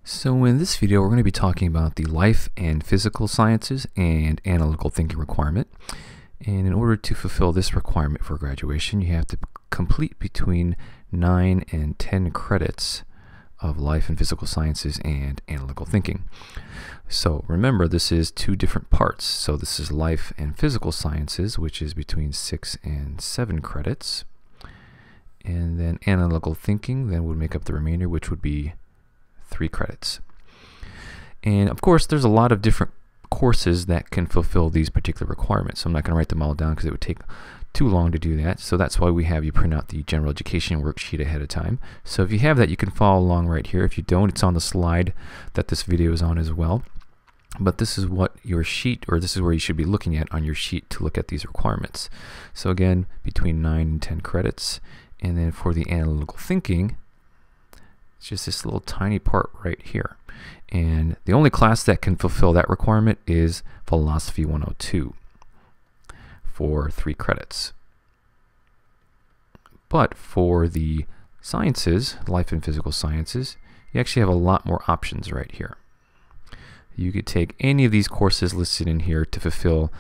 So in this video, we're going to be talking about the life and physical sciences and analytical thinking requirement. And in order to fulfill this requirement for graduation, you have to complete between 9 and 10 credits of life and physical sciences and analytical thinking. So remember, this is two different parts. So this is life and physical sciences, which is between 6 and 7 credits. And then analytical thinking then would make up the remainder, which would be 3 credits. And of course, there's a lot of different courses that can fulfill these particular requirements. So I'm not going to write them all down because it would take too long to do that. So that's why we have you print out the general education worksheet ahead of time. So if you have that, you can follow along right here. If you don't, it's on the slide that this video is on as well. But this is what your sheet, or this is where you should be looking at on your sheet to look at these requirements. So again, between 9 and 10 credits. And then for the analytical thinking, it's just this little tiny part right here. And the only class that can fulfill that requirement is Philosophy 102 for 3 credits. But for the sciences, life and physical sciences, you actually have a lot more options right here. You could take any of these courses listed in here to fulfill,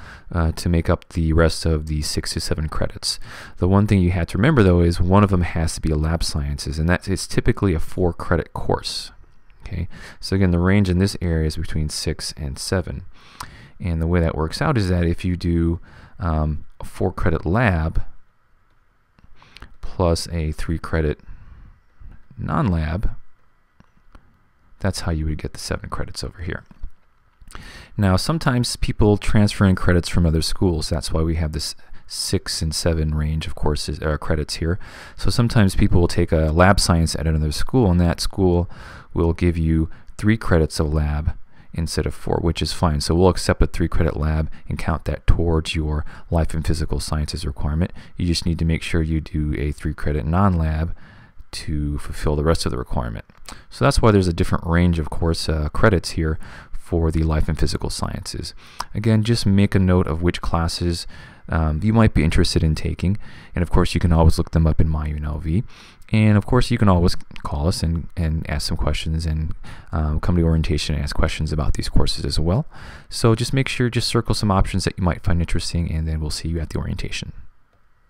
to make up the rest of the 6 to 7 credits. The one thing you have to remember though is one of them has to be a lab sciences, and it's typically a 4-credit course. Okay, so again, the range in this area is between 6 and 7. And the way that works out is that if you do a 4-credit lab plus a 3-credit non-lab, that's how you would get the 7 credits over here. Now, sometimes people transfer in credits from other schools. That's why we have this 6 and 7 range of courses or credits here. So sometimes people will take a lab science at another school, and that school will give you 3 credits of lab instead of 4, which is fine. So we'll accept a 3-credit lab and count that towards your life and physical sciences requirement. You just need to make sure you do a 3-credit non-lab to fulfill the rest of the requirement. So that's why there's a different range of course credits here for the life and physical sciences. Again, just make a note of which classes you might be interested in taking, and of course you can always look them up in MyUNLV. And of course you can always call us and ask some questions, and come to orientation and ask questions about these courses as well. So just make sure, just circle some options that you might find interesting, and then we'll see you at the orientation.